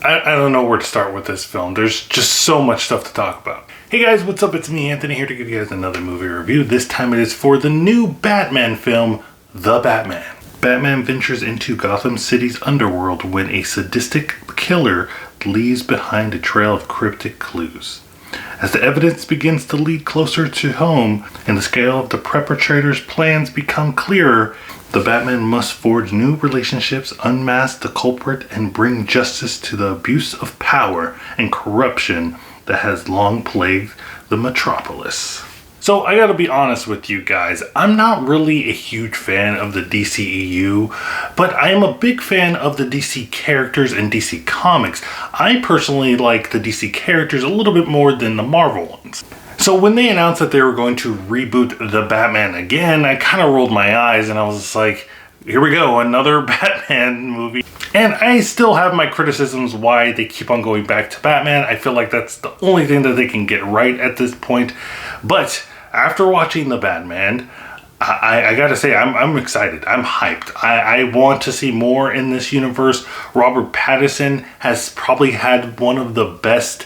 I don't know where to start with this film. There's just so much stuff to talk about. Hey guys, what's up? It's me, Anthony, here to give you guys another movie review. This time it is for the new Batman film, The Batman. Batman ventures into Gotham City's underworld when a sadistic killer leaves behind a trail of cryptic clues. As the evidence begins to lead closer to home and the scale of the perpetrator's plans become clearer, the Batman must forge new relationships, unmask the culprit, and bring justice to the abuse of power and corruption that has long plagued the metropolis. So I gotta be honest with you guys, I'm not really a huge fan of the DCEU, but I am a big fan of the DC characters and DC comics. I personally like the DC characters a little bit more than the Marvel ones. So when they announced that they were going to reboot The Batman again, I kind of rolled my eyes and I was just like, here we go, another Batman movie. And I still have my criticisms why they keep on going back to Batman. I feel like that's the only thing that they can get right at this point. But after watching The Batman, I gotta say, I'm excited. I'm hyped. I want to see more in this universe. Robert Pattinson has probably had one of the best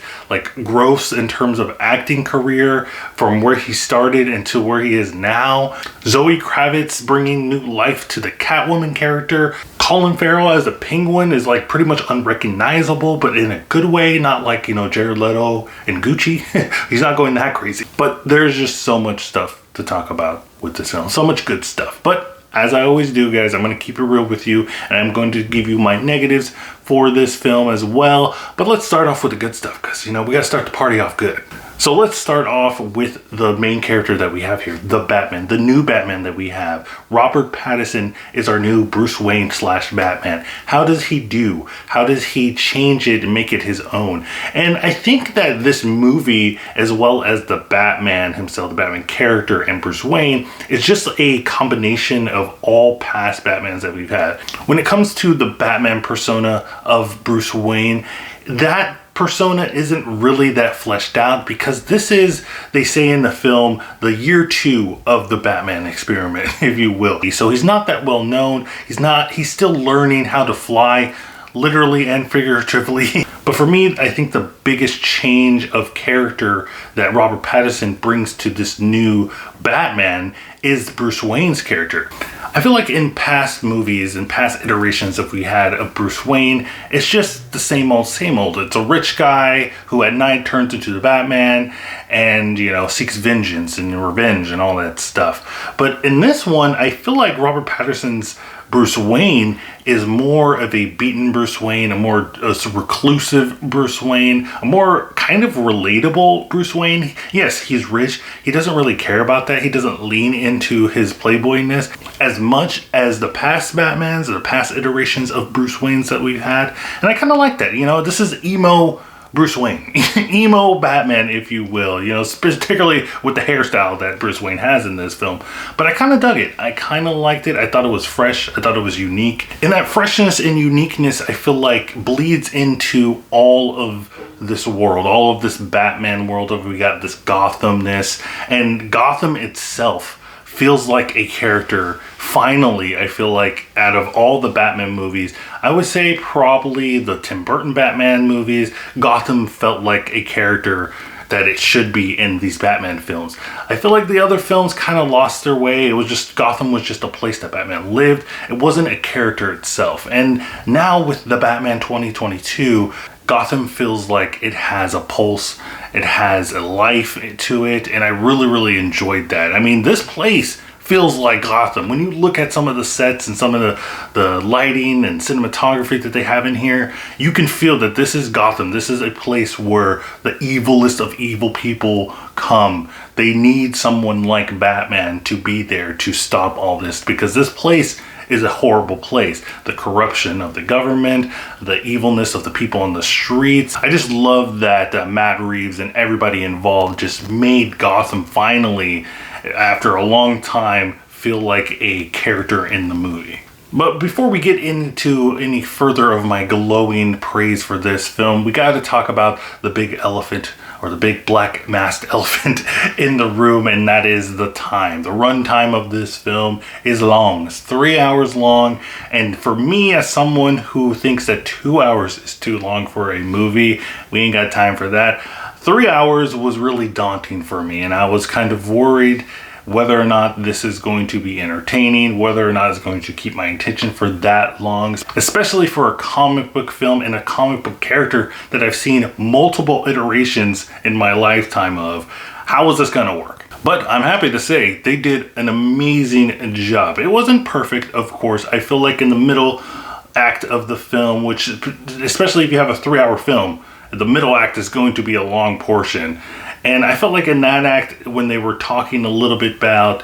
growths in terms of acting career from where he started into where he is now. Zoë Kravitz bringing new life to the Catwoman character. Colin Farrell as the Penguin is pretty much unrecognizable, but in a good way, not like, Jared Leto and Gucci. He's not going that crazy. But there's just so much stuff to talk about with this film. So much good stuff. But as I always do, guys, I'm going to keep it real with you, and I'm going to give you my negatives for this film as well. But let's start off with the good stuff, because, we got to start the party off good. So let's start off with the main character that we have here, the Batman, the new Batman that we have. Robert Pattinson is our new Bruce Wayne / Batman. How does he do? How does he change it and make it his own? And I think that this movie, as well as the Batman himself, the Batman character, and Bruce Wayne, is just a combination of all past Batmans that we've had. When it comes to the Batman persona of Bruce Wayne, that persona isn't really that fleshed out, because this is, they say in the film, the year 2 of the Batman experiment, if you will. So he's not that well known. He's still learning how to fly, literally and figuratively. But for me, I think the biggest change of character that Robert Pattinson brings to this new Batman is Bruce Wayne's character. I feel like in past movies and past iterations that we had of Bruce Wayne, it's just the same old, same old. It's a rich guy who at night turns into the Batman and, seeks vengeance and revenge and all that stuff. But in this one, I feel like Robert Pattinson's Bruce Wayne is more of a beaten Bruce Wayne, a more reclusive Bruce Wayne, a more kind of relatable Bruce Wayne. Yes, he's rich. He doesn't really care about that. He doesn't lean into his playboyness as much as the past Batmans, the past iterations of Bruce Waynes that we've had. And I kind of like that. This is emo Bruce Wayne, emo Batman, if you will, particularly with the hairstyle that Bruce Wayne has in this film. But I kind of dug it. I kind of liked it. I thought it was fresh. I thought it was unique. And that freshness and uniqueness, I feel like, bleeds into all of this world, all of this Batman world. We got this Gothamness, and Gotham itself feels like a character. Finally, I feel like out of all the Batman movies, I would say probably the Tim Burton Batman movies, Gotham felt like a character that it should be in these Batman films. I feel like the other films kind of lost their way. Gotham was just a place that Batman lived. It wasn't a character itself. And now with the Batman 2022, Gotham feels like it has a pulse, it has a life to it, and I really, really enjoyed that. I mean, this place feels like Gotham. When you look at some of the sets and some of the lighting and cinematography that they have in here, you can feel that this is Gotham. This is a place where the evilest of evil people come. They need someone like Batman to be there to stop all this, because this place is a horrible place. The corruption of the government, the evilness of the people on the streets. I just love that Matt Reeves and everybody involved just made Gotham finally, after a long time, feel like a character in the movie. But before we get into any further of my glowing praise for this film, we got to talk about the big elephant or the big black masked elephant in the room, and that is the time. The runtime of this film is long. It's 3 hours long, and for me, as someone who thinks that 2 hours is too long for a movie, we ain't got time for that. 3 hours was really daunting for me, and I was kind of worried whether or not this is going to be entertaining, whether or not it's going to keep my attention for that long, especially for a comic book film and a comic book character that I've seen multiple iterations in my lifetime of. How is this gonna work? But I'm happy to say they did an amazing job. It wasn't perfect, of course. I feel like in the middle act of the film, which, especially if you have a 3-hour film, the middle act is going to be a long portion. And I felt like in that act, when they were talking a little bit about,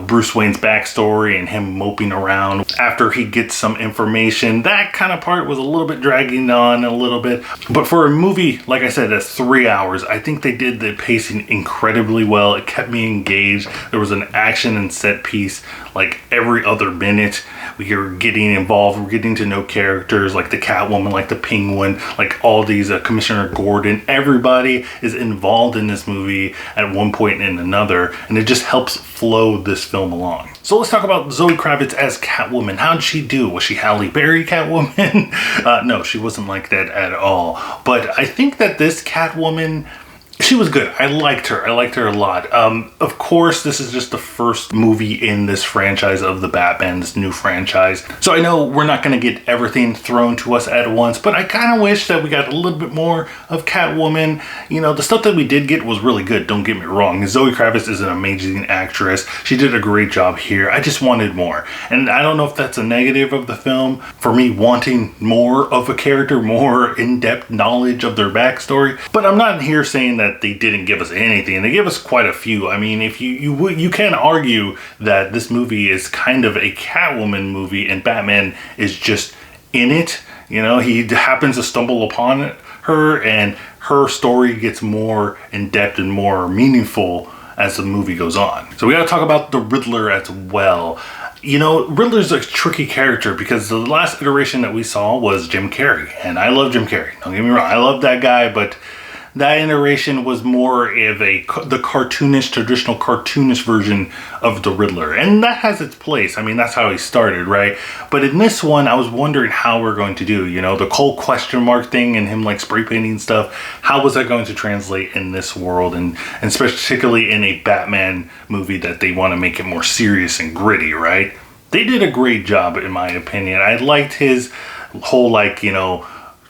Bruce Wayne's backstory and him moping around after he gets some information, that kind of part was a little bit dragging on a little bit. But for a movie, like I said, that's 3 hours, I think they did the pacing incredibly well. It kept me engaged. There was an action and set piece like every other minute. We were getting involved. We're getting to know characters like the Catwoman, like the Penguin, like all these, Commissioner Gordon. Everybody is involved in this movie at one point and another, and it just helps flow this film along. So let's talk about Zoë Kravitz as Catwoman. How'd she do? Was she Halle Berry Catwoman? No, she wasn't like that at all. But I think that this Catwoman, she was good. I liked her. I liked her a lot. Of course, this is just the first movie in this franchise of the Batman, this new franchise. So I know we're not going to get everything thrown to us at once, but I kind of wish that we got a little bit more of Catwoman. The stuff that we did get was really good. Don't get me wrong. Zoë Kravitz is an amazing actress. She did a great job here. I just wanted more. And I don't know if that's a negative of the film, for me wanting more of a character, more in-depth knowledge of their backstory. But I'm not here saying that they didn't give us anything. They gave us quite a few. I mean, if you can argue that this movie is kind of a Catwoman movie and Batman is just in it. He happens to stumble upon her and her story gets more in depth and more meaningful as the movie goes on. So we gotta talk about the Riddler as well. Riddler's a tricky character because the last iteration that we saw was Jim Carrey, and I love Jim Carrey. Don't get me wrong, I love that guy, but that iteration was more of the traditional cartoonish version of the Riddler. And that has its place. I mean, that's how he started, right? But in this one, I was wondering how we're going to do, the whole question mark thing and him like spray painting stuff. How was that going to translate in this world? And particularly in a Batman movie that they want to make it more serious and gritty, right? They did a great job, in my opinion. I liked his whole,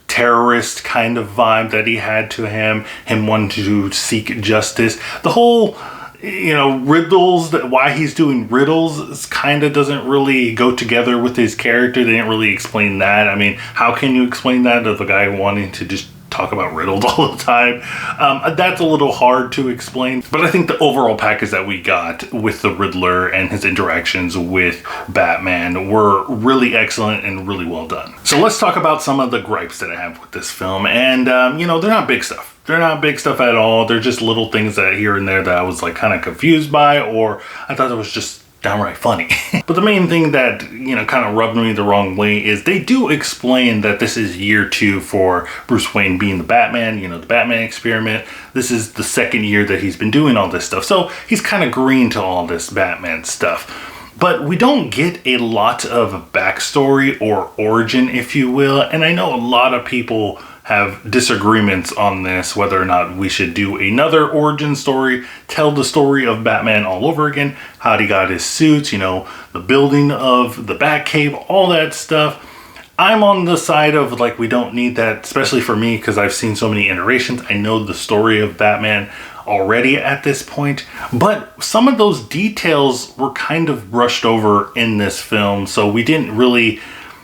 terrorist kind of vibe that he had to him wanting to seek justice. The whole, riddles, why he's doing riddles kind of doesn't really go together with his character. They didn't really explain that. I mean, how can you explain that of a guy wanting to just talk about riddles all the time? That's a little hard to explain, but I think the overall package that we got with the Riddler and his interactions with Batman were really excellent and really well done. So let's talk about some of the gripes that I have with this film, and they're not big stuff. They're not big stuff at all. They're just little things that here and there that I was kind of confused by, or I thought it was just downright funny. But the main thing that, kind of rubbed me the wrong way is they do explain that this is year 2 for Bruce Wayne being the Batman, the Batman experiment. This is the second year that he's been doing all this stuff. So he's kind of green to all this Batman stuff. But we don't get a lot of backstory or origin, if you will. And I know a lot of people have disagreements on this, whether or not we should do another origin story, tell the story of Batman all over again, how he got his suits, the building of the Batcave, all that stuff. I'm on the side of we don't need that, especially for me, because I've seen so many iterations. I know the story of Batman already at this point, but some of those details were kind of brushed over in this film, so we didn't really,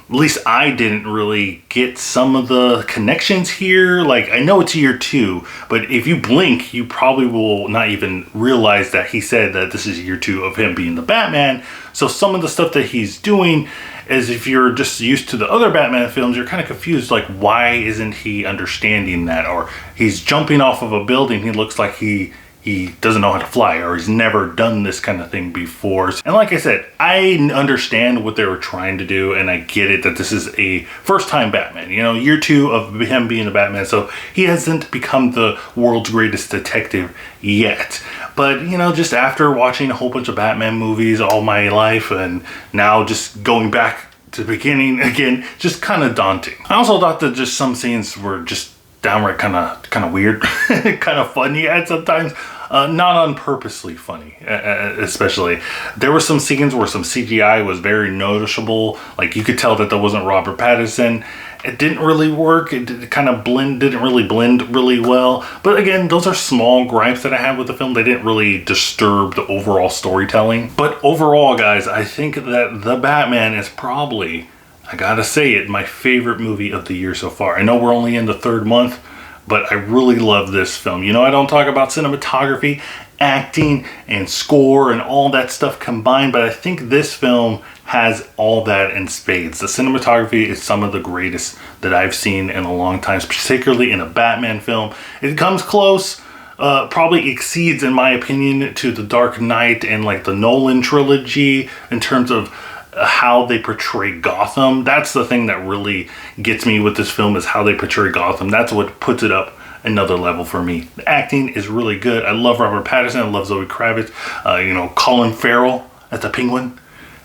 at least I didn't really get some of the connections here. I know it's year 2, but if you blink, you probably will not even realize that he said that this is year 2 of him being the Batman. So some of the stuff that he's doing is, if you're just used to the other Batman films, you're kind of confused, why isn't he understanding that? Or he's jumping off of a building, he looks like he he doesn't know how to fly, or he's never done this kind of thing before. And like I said, I understand what they were trying to do, and I get it that this is a first-time Batman. You know, year 2 of him being a Batman, so he hasn't become the world's greatest detective yet. But, you know, just after watching a whole bunch of Batman movies all my life, and now just going back to the beginning again, just kind of daunting. I also thought that just some scenes were just downright kind of weird, kind of funny at sometimes, not on purposely funny. Especially, there were some scenes where some CGI was very noticeable. Like you could tell that that wasn't Robert Pattinson. It didn't really work. It didn't really blend really well. But again, those are small gripes that I have with the film. They didn't really disturb the overall storytelling. But overall, guys, I think that The Batman is probably, I gotta say it, my favorite movie of the year so far. I know we're only in the 3rd month, but I really love this film. You know, I don't talk about cinematography, acting, and score, and all that stuff combined, but I think this film has all that in spades. The cinematography is some of the greatest that I've seen in a long time, particularly in a Batman film. It comes close, probably exceeds, in my opinion, to The Dark Knight and like the Nolan trilogy in terms of how they portray Gotham. That's the thing that really gets me with this film, is how they portray Gotham. That's what puts it up another level for me. The acting is really good. I love Robert Pattinson. I love Zoë Kravitz. You know, Colin Farrell as the Penguin.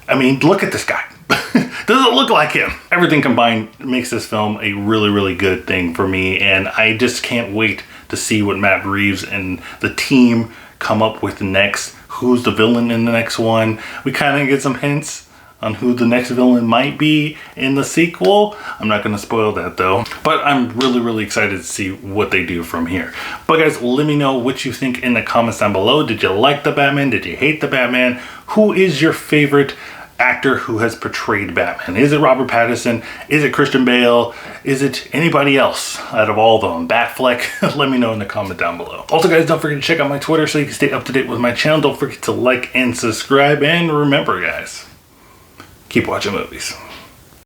I mean, look at this guy. Does it look like him? Everything combined makes this film a really, really good thing for me, and I just can't wait to see what Matt Reeves and the team come up with next. Who's the villain in the next one? We kind of get some hints on who the next villain might be in the sequel. I'm not going to spoil that though, but I'm really, really excited to see what they do from here. But guys, let me know what you think in the comments down below. Did you like the Batman? Did you hate the Batman? Who is your favorite actor who has portrayed Batman? Is it Robert Pattinson? Is it Christian Bale? Is it anybody else out of all of them? Batfleck? Let me know in the comment down below. Also guys, don't forget to check out my Twitter so you can stay up to date with my channel. Don't forget to like and subscribe, and remember guys, keep watching movies.